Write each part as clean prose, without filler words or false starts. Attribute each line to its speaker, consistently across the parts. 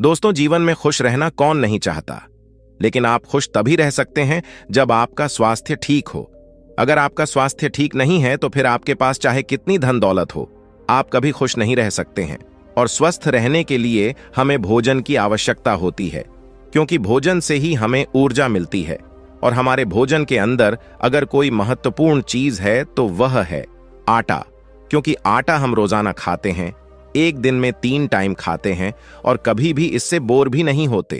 Speaker 1: दोस्तों, जीवन में खुश रहना कौन नहीं चाहता, लेकिन आप खुश तभी रह सकते हैं जब आपका स्वास्थ्य ठीक हो। अगर आपका स्वास्थ्य ठीक नहीं है तो फिर आपके पास चाहे कितनी धन दौलत हो, आप कभी खुश नहीं रह सकते हैं। और स्वस्थ रहने के लिए हमें भोजन की आवश्यकता होती है, क्योंकि भोजन से ही हमें ऊर्जा मिलती है। और हमारे भोजन के अंदर अगर कोई महत्वपूर्ण चीज है तो वह है आटा, क्योंकि आटा हम रोजाना खाते हैं, एक दिन में 3 टाइम खाते हैं और कभी भी इससे बोर भी नहीं होते।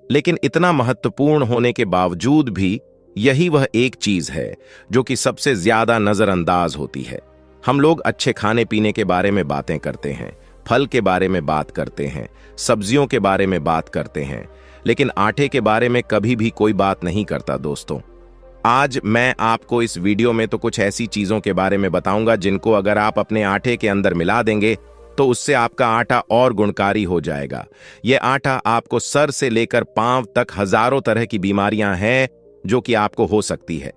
Speaker 1: लेकिन इतना महत्वपूर्ण होने के बावजूद भी यही वह एक चीज है जो कि सबसे ज्यादा नजरअंदाज होती है। हम लोग अच्छे खाने पीने के बारे में बातें करते हैं, फल के बारे में बात करते हैं, सब्जियों के बारे में बात करते हैं, लेकिन आटे के बारे में कभी भी कोई बात नहीं करता। दोस्तों, आज मैं आपको इस वीडियो में तो कुछ ऐसी चीजों के बारे में बताऊंगा जिनको अगर आप अपने आटे के अंदर मिला देंगे तो उससे आपका आटा और गुणकारी हो जाएगा। यह आटा आपको सर से लेकर पांव तक हजारों तरह की बीमारियां हैं जो कि आपको हो सकती है,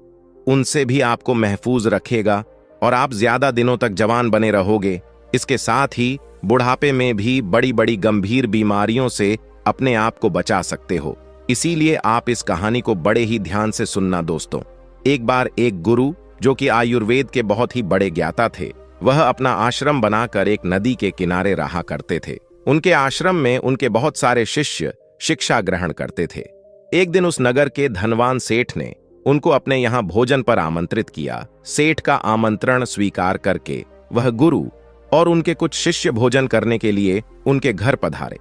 Speaker 1: उनसे भी आपको महफूज रखेगा और आप ज्यादा दिनों तक जवान बने रहोगे। इसके साथ ही बुढ़ापे में भी बड़ी बड़ी गंभीर बीमारियों से अपने आप को बचा सकते हो। इसीलिए आप इस कहानी को बड़े ही ध्यान से सुनना। दोस्तों, एक बार एक गुरु जो कि आयुर्वेद के बहुत ही बड़े ज्ञाता थे, वह अपना आश्रम बनाकर एक नदी के किनारे रहा करते थे। उनके आश्रम में उनके बहुत सारे शिष्य शिक्षा ग्रहण करते थे। एक दिन उस नगर के धनवान सेठ ने उनको अपने यहाँ भोजन पर आमंत्रित किया। सेठ का आमंत्रण स्वीकार करके वह गुरु और उनके कुछ शिष्य भोजन करने के लिए उनके घर पधारे।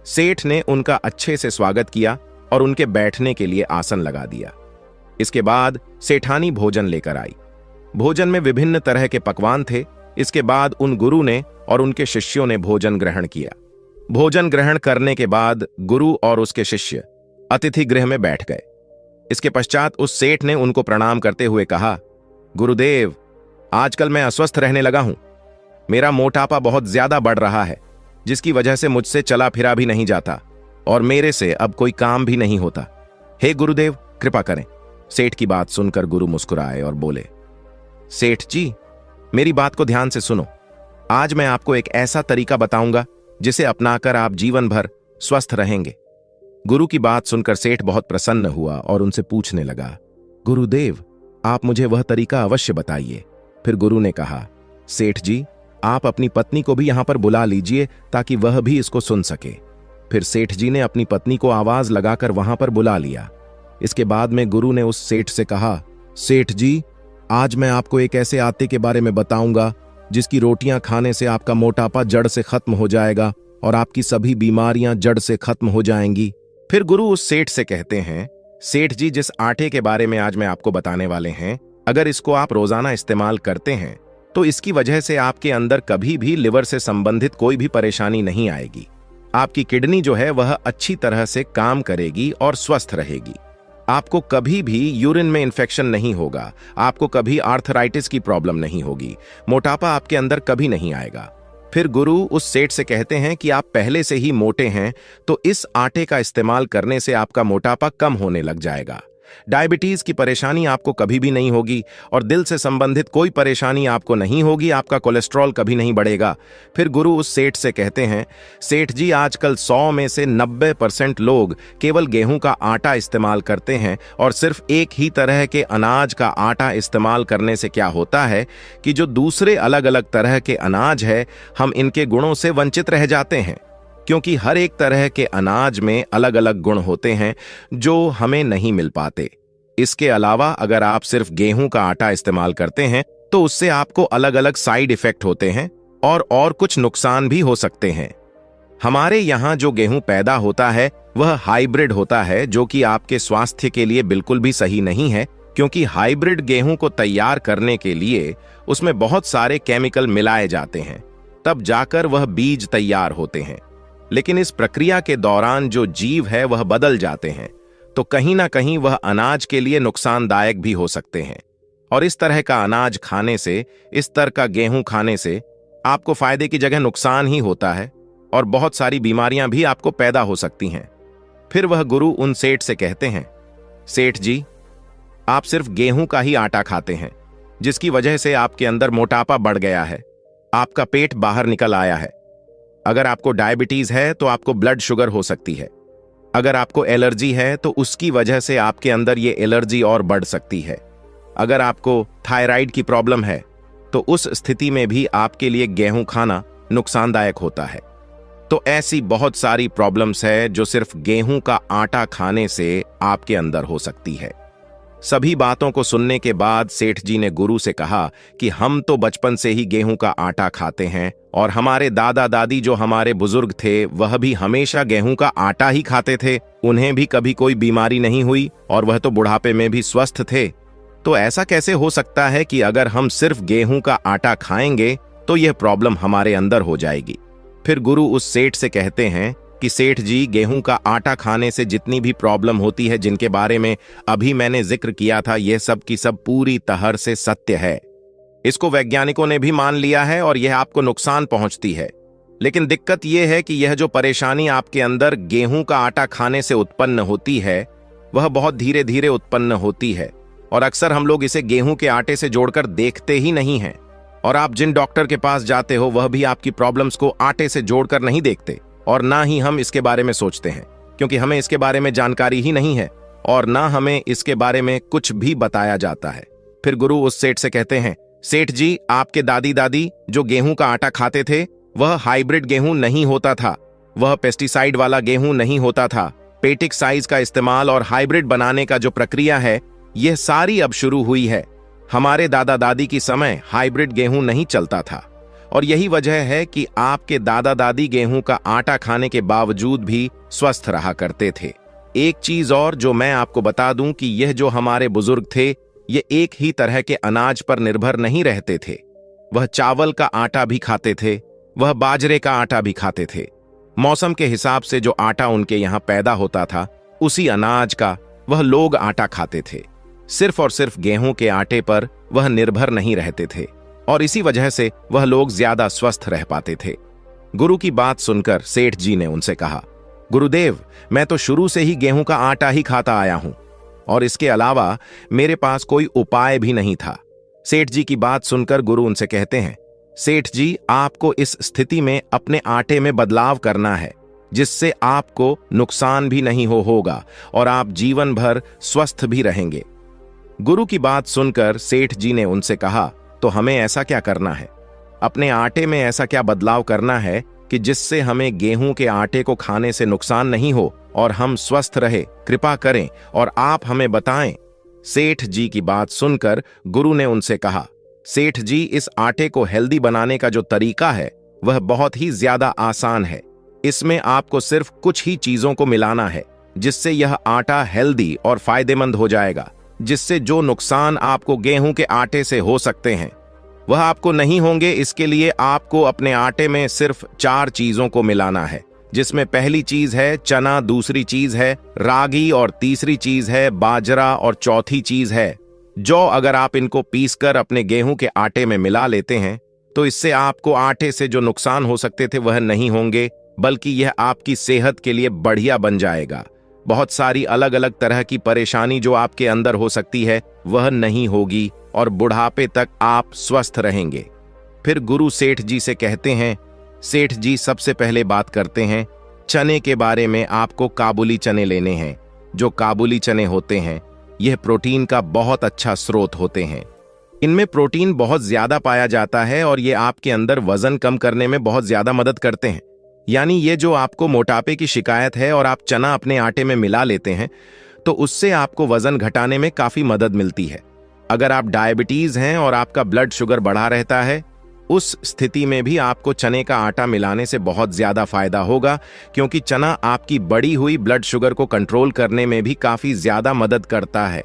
Speaker 1: सेठ ने उनका अच्छे से स्वागत किया और उनके बैठने के लिए आसन लगा दिया। इसके बाद सेठानी भोजन लेकर आई। भोजन में विभिन्न तरह के पकवान थे। इसके बाद उन गुरु ने और उनके शिष्यों ने भोजन ग्रहण किया। भोजन ग्रहण करने के बाद गुरु और उसके शिष्य अतिथि गृह में बैठ गए। इसके पश्चात उस सेठ ने उनको प्रणाम करते हुए कहा, गुरुदेव, आजकल मैं अस्वस्थ रहने लगा हूं। मेरा मोटापा बहुत ज्यादा बढ़ रहा है, जिसकी वजह से मुझसे चला फिरा भी नहीं जाता और मेरे से अब कोई काम भी नहीं होता। हे गुरुदेव, कृपा करें। सेठ की बात सुनकर गुरु मुस्कुराए और बोले, सेठ जी, मेरी बात को ध्यान से सुनो। आज मैं आपको एक ऐसा तरीका बताऊंगा जिसे अपनाकर आप जीवन भर स्वस्थ रहेंगे। गुरु की बात सुनकर सेठ बहुत प्रसन्न हुआ और उनसे पूछने लगा, गुरुदेव, आप मुझे वह तरीका अवश्य बताइए। फिर गुरु ने कहा, सेठ जी, आप अपनी पत्नी को भी यहां पर बुला लीजिए ताकि वह भी इसको सुन सके। फिर सेठ जी ने अपनी पत्नी को आवाज लगाकर वहां पर बुला लिया। इसके बाद में गुरु ने उस सेठ से कहा, सेठ जी, आज मैं आपको एक ऐसे आटे के बारे में बताऊंगा जिसकी रोटियां खाने से आपका मोटापा जड़ से खत्म हो जाएगा और आपकी सभी बीमारियां जड़ से खत्म हो जाएंगी। फिर गुरु उस सेठ से कहते हैं, सेठ जी, जिस आटे के बारे में आज मैं आपको बताने वाले हैं, अगर इसको आप रोजाना इस्तेमाल करते हैं तो इसकी वजह से आपके अंदर कभी भी लिवर से संबंधित कोई भी परेशानी नहीं आएगी। आपकी किडनी जो है वह अच्छी तरह से काम करेगी और स्वस्थ रहेगी। आपको कभी भी यूरिन में इन्फेक्शन नहीं होगा, आपको कभी आर्थराइटिस की प्रॉब्लम नहीं होगी, मोटापा आपके अंदर कभी नहीं आएगा। फिर गुरु उस सेठ से कहते हैं कि आप पहले से ही मोटे हैं तो इस आटे का इस्तेमाल करने से आपका मोटापा कम होने लग जाएगा। डायबिटीज की परेशानी आपको कभी भी नहीं होगी और दिल से संबंधित कोई परेशानी आपको नहीं होगी, आपका कोलेस्ट्रॉल कभी नहीं बढ़ेगा। फिर गुरु उस सेठ से कहते हैं, सेठ जी, आजकल 100 में से 90% लोग केवल गेहूं का आटा इस्तेमाल करते हैं और सिर्फ एक ही तरह के अनाज का आटा इस्तेमाल करने से क्या होता है कि जो दूसरे अलग अलग तरह के अनाज है, हम इनके गुणों से वंचित रह जाते हैं, क्योंकि हर एक तरह के अनाज में अलग अलग गुण होते हैं जो हमें नहीं मिल पाते। इसके अलावा अगर आप सिर्फ गेहूं का आटा इस्तेमाल करते हैं तो उससे आपको अलग अलग साइड इफेक्ट होते हैं और कुछ नुकसान भी हो सकते हैं। हमारे यहाँ जो गेहूं पैदा होता है वह हाइब्रिड होता है, जो कि आपके स्वास्थ्य के लिए बिल्कुल भी सही नहीं है, क्योंकि हाइब्रिड गेहूं को तैयार करने के लिए उसमें बहुत सारे केमिकल मिलाए जाते हैं, तब जाकर वह बीज तैयार होते हैं। लेकिन इस प्रक्रिया के दौरान जो जीव है वह बदल जाते हैं, तो कहीं ना कहीं वह अनाज के लिए नुकसानदायक भी हो सकते हैं। और इस तरह का अनाज खाने से, इस तरह का गेहूं खाने से आपको फायदे की जगह नुकसान ही होता है और बहुत सारी बीमारियां भी आपको पैदा हो सकती हैं। फिर वह गुरु उन सेठ से कहते हैं, सेठ जी, आप सिर्फ गेहूं का ही आटा खाते हैं, जिसकी वजह से आपके अंदर मोटापा बढ़ गया है, आपका पेट बाहर निकल आया है। अगर आपको डायबिटीज है तो आपको ब्लड शुगर हो सकती है। अगर आपको एलर्जी है तो उसकी वजह से आपके अंदर ये एलर्जी और बढ़ सकती है। अगर आपको थायराइड की प्रॉब्लम है तो उस स्थिति में भी आपके लिए गेहूं खाना नुकसानदायक होता है। तो ऐसी बहुत सारी प्रॉब्लम्स है जो सिर्फ गेहूं का आटा खाने से आपके अंदर हो सकती है। सभी बातों को सुनने के बाद सेठ जी ने गुरु से कहा कि हम तो बचपन से ही गेहूं का आटा खाते हैं और हमारे दादा दादी जो हमारे बुजुर्ग थे वह भी हमेशा गेहूं का आटा ही खाते थे। उन्हें भी कभी कोई बीमारी नहीं हुई और वह तो बुढ़ापे में भी स्वस्थ थे। तो ऐसा कैसे हो सकता है कि अगर हम सिर्फ गेहूं का आटा खाएंगे तो यह प्रॉब्लम हमारे अंदर हो जाएगी। फिर गुरु उस सेठ से कहते हैं कि सेठ जी, गेहूं का आटा खाने से जितनी भी प्रॉब्लम होती है जिनके बारे में अभी मैंने जिक्र किया था, यह सब की सब पूरी तरह से सत्य है। इसको वैज्ञानिकों ने भी मान लिया है और यह आपको नुकसान पहुंचती है। लेकिन दिक्कत यह है कि यह जो परेशानी आपके अंदर गेहूं का आटा खाने से उत्पन्न होती है वह बहुत धीरे धीरे उत्पन्न होती है और अक्सर हम लोग इसे गेहूं के आटे से जोड़कर देखते ही नहीं हैं। और आप जिन डॉक्टर के पास जाते हो वह भी आपकी प्रॉब्लम्स को आटे से जोड़कर नहीं देखते और ना ही हम इसके बारे में सोचते हैं, क्योंकि हमें इसके बारे में जानकारी ही नहीं है और ना हमें इसके बारे में कुछ भी बताया जाता है। फिर गुरु उस सेठ से कहते हैं, सेठ जी, आपके दादी दादी जो गेहूं का आटा खाते थे वह हाइब्रिड गेहूं नहीं होता था, वह पेस्टिसाइड वाला गेहूं नहीं होता था। पेटिक साइज का इस्तेमाल और हाइब्रिड बनाने का जो प्रक्रिया है यह सारी अब शुरू हुई है। हमारे दादा दादी की समय हाइब्रिड गेहूं नहीं चलता था और यही वजह है कि आपके दादा दादी गेहूं का आटा खाने के बावजूद भी स्वस्थ रहा करते थे। एक चीज और जो मैं आपको बता दूं कि यह जो हमारे बुजुर्ग थे ये एक ही तरह के अनाज पर निर्भर नहीं रहते थे। वह चावल का आटा भी खाते थे, वह बाजरे का आटा भी खाते थे। मौसम के हिसाब से जो आटा उनके यहाँ पैदा होता था उसी अनाज का वह लोग आटा खाते थे। सिर्फ और सिर्फ गेहूं के आटे पर वह निर्भर नहीं रहते थे और इसी वजह से वह लोग ज्यादा स्वस्थ रह पाते थे। गुरु की बात सुनकर सेठ जी ने उनसे कहा, गुरुदेव, मैं तो शुरू से ही गेहूं का आटा ही खाता आया हूं और इसके अलावा मेरे पास कोई उपाय भी नहीं था। सेठ जी की बात सुनकर गुरु उनसे कहते हैं, सेठ जी, आपको इस स्थिति में अपने आटे में बदलाव करना है जिससे आपको नुकसान भी नहीं होगा और आप जीवन भर स्वस्थ भी रहेंगे। गुरु की बात सुनकर सेठ जी ने उनसे कहा, तो हमें ऐसा क्या करना है? अपने आटे में ऐसा क्या बदलाव करना है कि जिससे हमें गेहूं के आटे को खाने से नुकसान नहीं हो और हम स्वस्थ रहे? कृपा करें और आप हमें बताएं। सेठ जी की बात सुनकर गुरु ने उनसे कहा, सेठ जी, इस आटे को हेल्दी बनाने का जो तरीका है वह बहुत ही ज्यादा आसान है। इसमें आपको सिर्फ कुछ ही चीजों को मिलाना है जिससे यह आटा हेल्दी और फायदेमंद हो जाएगा, जिससे जो नुकसान आपको गेहूं के आटे से हो सकते हैं वह आपको नहीं होंगे। इसके लिए आपको अपने आटे में सिर्फ 4 चीजों को मिलाना है, जिसमें पहली चीज है चना, दूसरी चीज है रागी और तीसरी चीज है बाजरा और चौथी चीज है जौ। अगर आप इनको पीसकर अपने गेहूं के आटे में मिला लेते हैं तो इससे आपको आटे से जो नुकसान हो सकते थे वह नहीं होंगे, बल्कि यह आपकी सेहत के लिए बढ़िया बन जाएगा। बहुत सारी अलग अलग तरह की परेशानी जो आपके अंदर हो सकती है वह नहीं होगी और बुढ़ापे तक आप स्वस्थ रहेंगे। फिर गुरु सेठ जी से कहते हैं, सेठ जी, सबसे पहले बात करते हैं चने के बारे में। आपको काबुली चने लेने हैं। जो काबुली चने होते हैं यह प्रोटीन का बहुत अच्छा स्रोत होते हैं। इनमें प्रोटीन बहुत ज्यादा पाया जाता है और ये आपके अंदर वजन कम करने में बहुत ज्यादा मदद करते हैं। यानी ये जो आपको मोटापे की शिकायत है और आप चना अपने आटे में मिला लेते हैं तो उससे आपको वजन घटाने में काफी मदद मिलती है। अगर आप डायबिटीज हैं और आपका ब्लड शुगर बढ़ा रहता है, उस स्थिति में भी आपको चने का आटा मिलाने से बहुत ज्यादा फायदा होगा, क्योंकि चना आपकी बढ़ी हुई ब्लड शुगर को कंट्रोल करने में भी काफी ज्यादा मदद करता है।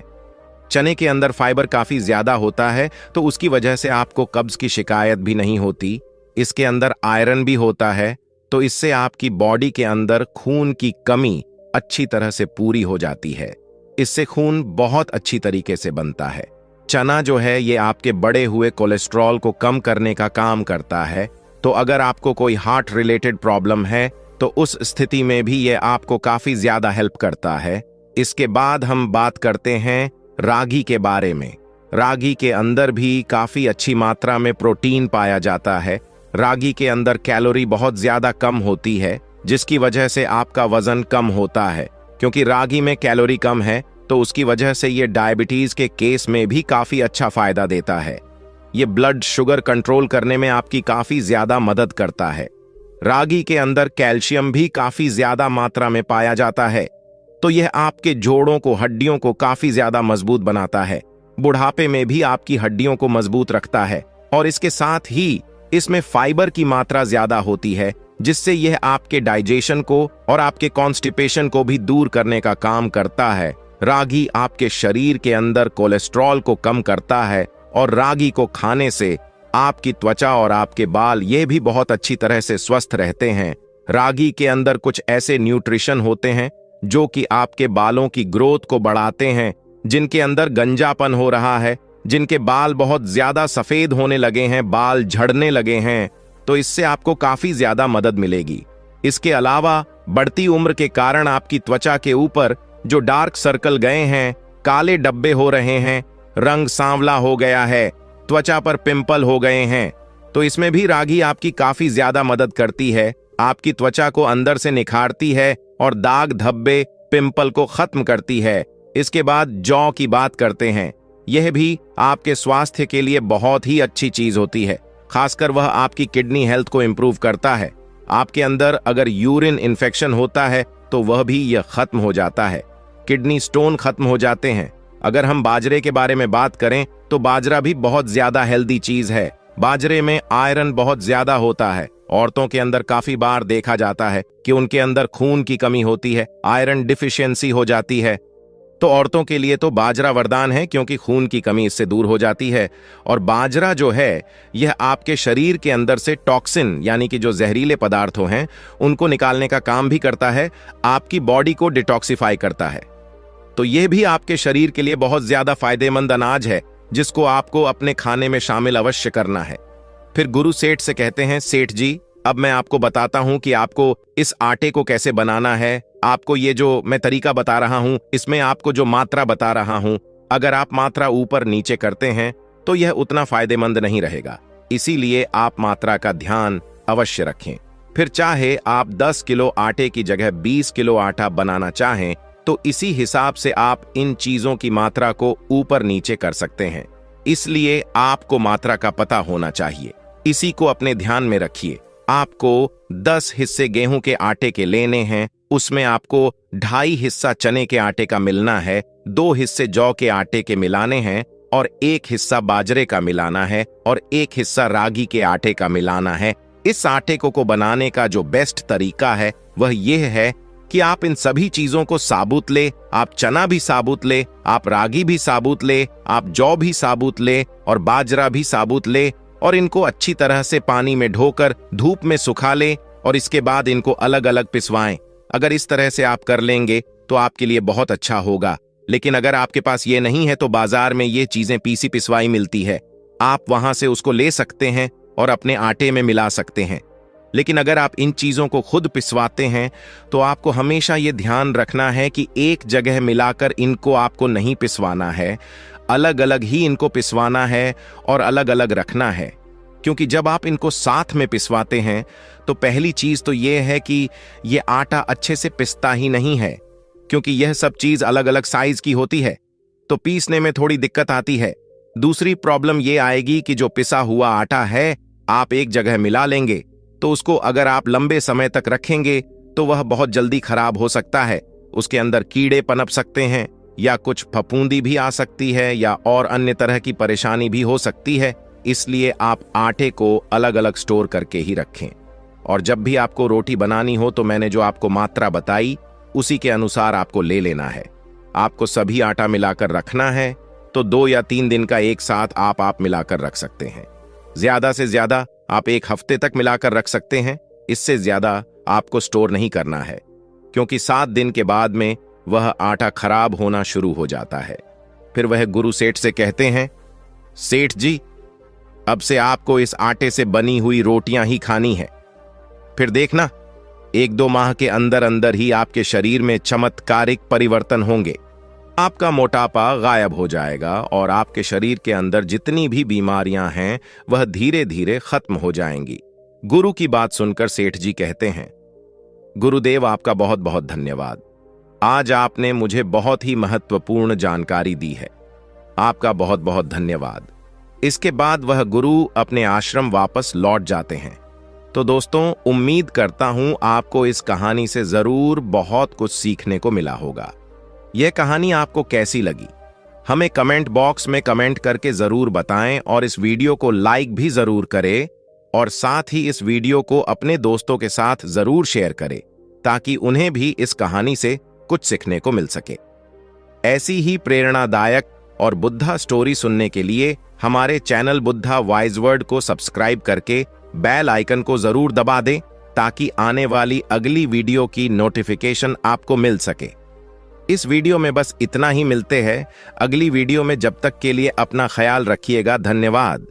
Speaker 1: चने के अंदर फाइबर काफी ज्यादा होता है तो उसकी वजह से आपको कब्ज की शिकायत भी नहीं होती। इसके अंदर आयरन भी होता है तो इससे आपकी बॉडी के अंदर खून की कमी अच्छी तरह से पूरी हो जाती है। इससे खून बहुत अच्छी तरीके से बनता है। चना जो है ये आपके बढ़े हुए कोलेस्ट्रॉल को कम करने का काम करता है। तो अगर आपको कोई हार्ट रिलेटेड प्रॉब्लम है तो उस स्थिति में भी ये आपको काफी ज्यादा हेल्प करता है। इसके बाद हम बात करते हैं रागी के बारे में। रागी के अंदर भी काफी अच्छी मात्रा में प्रोटीन पाया जाता है। रागी के अंदर कैलोरी बहुत ज्यादा कम होती है, जिसकी वजह से आपका वजन कम होता है। क्योंकि रागी में कैलोरी कम है तो उसकी वजह से ये डायबिटीज के केस में भी काफी अच्छा फायदा देता है। ये ब्लड शुगर कंट्रोल करने में आपकी काफी ज्यादा मदद करता है। रागी के अंदर कैल्शियम भी काफी ज्यादा मात्रा में पाया जाता है, तो यह आपके जोड़ों को, हड्डियों को काफी ज्यादा मजबूत बनाता है। बुढ़ापे में भी आपकी हड्डियों को मजबूत रखता है। और इसके साथ ही इसमें फाइबर की मात्रा ज्यादा होती है, जिससे यह आपके डाइजेशन को और आपके कॉन्स्टिपेशन को भी दूर करने का काम करता है। रागी आपके शरीर के अंदर कोलेस्ट्रॉल को कम करता है और रागी को खाने से आपकी त्वचा और आपके बाल ये भी बहुत अच्छी तरह से स्वस्थ रहते हैं। रागी के अंदर कुछ ऐसे न्यूट्रिशन होते हैं जो कि आपके बालों की ग्रोथ को बढ़ाते हैं। जिनके अंदर गंजापन हो रहा है, जिनके बाल बहुत ज्यादा सफेद होने लगे हैं, बाल झड़ने लगे हैं, तो इससे आपको काफी ज्यादा मदद मिलेगी। इसके अलावा बढ़ती उम्र के कारण आपकी त्वचा के ऊपर जो डार्क सर्कल गए हैं, काले डब्बे हो रहे हैं, रंग सांवला हो गया है, त्वचा पर पिंपल हो गए हैं, तो इसमें भी रागी आपकी काफी ज्यादा मदद करती है। आपकी त्वचा को अंदर से निखारती है और दाग, धब्बे, पिंपल को खत्म करती है। इसके बाद जौ की बात करते हैं। यह भी आपके स्वास्थ्य के लिए बहुत ही अच्छी चीज होती है। खासकर वह आपकी किडनी हेल्थ को इंप्रूव करता है। आपके अंदर अगर यूरिन इन्फेक्शन होता है तो वह भी यह खत्म हो जाता है। किडनी स्टोन खत्म हो जाते हैं। अगर हम बाजरे के बारे में बात करें तो बाजरा भी बहुत ज्यादा हेल्दी चीज है। बाजरे में आयरन बहुत ज्यादा होता है। औरतों के अंदर काफी बार देखा जाता है कि उनके अंदर खून की कमी होती है, आयरन डिफिशियंसी हो जाती है। तो औरतों के लिए तो बाजरा वरदान है, क्योंकि खून की कमी इससे दूर हो जाती है। और बाजरा जो है यह आपके शरीर के अंदर से टॉक्सिन यानी कि जो जहरीले पदार्थों हैं उनको निकालने का काम भी करता है, आपकी बॉडी को डिटॉक्सिफाई करता है। तो यह भी आपके शरीर के लिए बहुत ज्यादा फायदेमंद अनाज है, जिसको आपको अपने खाने में शामिल अवश्य करना है। फिर गुरु सेठ से कहते हैं, सेठ जी अब मैं आपको बताता हूं कि आपको इस आटे को कैसे बनाना है। आपको ये जो मैं तरीका बता रहा हूं, इसमें आपको जो मात्रा बता रहा हूं, अगर आप मात्रा ऊपर नीचे करते हैं तो यह उतना फायदेमंद नहीं रहेगा। इसीलिए आप मात्रा का ध्यान अवश्य रखें। फिर चाहे आप 10 किलो आटे की जगह 20 किलो आटा बनाना चाहें तो इसी हिसाब से आप इन चीजों की मात्रा को ऊपर नीचे कर सकते हैं। इसलिए आपको मात्रा का पता होना चाहिए। इसी को अपने ध्यान में रखिए। आपको 10 हिस्से गेहूं के आटे के लेने हैं, उसमें आपको 2.5 हिस्सा चने के आटे का मिलना है, 2 हिस्से जौ के आटे के मिलाने हैं और 1 हिस्सा बाजरे का मिलाना है और 1 हिस्सा रागी के आटे का मिलाना है। इस आटे को बनाने का जो बेस्ट तरीका है वह यह है कि आप इन सभी चीजों को साबुत ले। आप चना भी साबुत ले, आप रागी भी साबुत ले, आप जौ भी साबुत ले और बाजरा भी साबुत ले और इनको अच्छी तरह से पानी में धोकर धूप में सुखा ले और इसके बाद इनको अलग अलग पिसवाएं। अगर इस तरह से आप कर लेंगे तो आपके लिए बहुत अच्छा होगा। लेकिन अगर आपके पास ये नहीं है तो बाजार में ये चीजें पीसी पिसवाई मिलती है, आप वहां से उसको ले सकते हैं और अपने आटे में मिला सकते हैं। लेकिन अगर आप इन चीजों को खुद पिसवाते हैं तो आपको हमेशा ये ध्यान रखना है कि एक जगह मिलाकर इनको आपको नहीं पिसवाना है, अलग अलग ही इनको पिसवाना है और अलग अलग रखना है। क्योंकि जब आप इनको साथ में पिसवाते हैं तो पहली चीज तो यह है कि यह आटा अच्छे से पिसता ही नहीं है, क्योंकि यह सब चीज अलग अलग साइज की होती है, तो पीसने में थोड़ी दिक्कत आती है। दूसरी प्रॉब्लम यह आएगी कि जो पिसा हुआ आटा है आप एक जगह मिला लेंगे तो उसको अगर आप लंबे समय तक रखेंगे तो वह बहुत जल्दी खराब हो सकता है। उसके अंदर कीड़े पनप सकते हैं या कुछ फफूंदी भी आ सकती है या और अन्य तरह की परेशानी भी हो सकती है। इसलिए आप आटे को अलग अलग स्टोर करके ही रखें। और जब भी आपको रोटी बनानी हो तो मैंने जो आपको मात्रा बताई उसी के अनुसार आपको ले लेना है। आपको सभी आटा मिलाकर रखना है तो 2 या 3 दिन का एक साथ आप मिलाकर रख सकते हैं। ज्यादा से ज्यादा आप 1 हफ्ते तक मिलाकर रख सकते हैं। इससे ज्यादा आपको स्टोर नहीं करना है, क्योंकि 7 दिन के बाद में वह आटा खराब होना शुरू हो जाता है। फिर वह गुरु सेठ से कहते हैं, सेठ जी अब से आपको इस आटे से बनी हुई रोटियां ही खानी है। फिर देखना 1-2 माह के अंदर अंदर ही आपके शरीर में चमत्कारिक परिवर्तन होंगे। आपका मोटापा गायब हो जाएगा और आपके शरीर के अंदर जितनी भी बीमारियां हैं वह धीरे धीरे खत्म हो जाएंगी। गुरु की बात सुनकर सेठ जी कहते हैं, गुरुदेव आपका बहुत बहुत धन्यवाद। आज आपने मुझे बहुत ही महत्वपूर्ण जानकारी दी है। आपका बहुत बहुत धन्यवाद। इसके बाद वह गुरु अपने आश्रम वापस लौट जाते हैं। तो दोस्तों, उम्मीद करता हूं आपको इस कहानी से जरूर बहुत कुछ सीखने को मिला होगा। यह कहानी आपको कैसी लगी हमें कमेंट बॉक्स में कमेंट करके जरूर बताएं और इस वीडियो को लाइक भी जरूर करें और साथ ही इस वीडियो को अपने दोस्तों के साथ जरूर शेयर करें ताकि उन्हें भी इस कहानी से कुछ सीखने को मिल सके। ऐसी ही प्रेरणादायक और बुद्धा स्टोरी सुनने के लिए हमारे चैनल बुद्धा वाइज वर्ड को सब्सक्राइब करके बेल आइकन को जरूर दबा दें ताकि आने वाली अगली वीडियो की नोटिफिकेशन आपको मिल सके। इस वीडियो में बस इतना ही। मिलते हैं अगली वीडियो में। जब तक के लिए अपना ख्याल रखिएगा। धन्यवाद।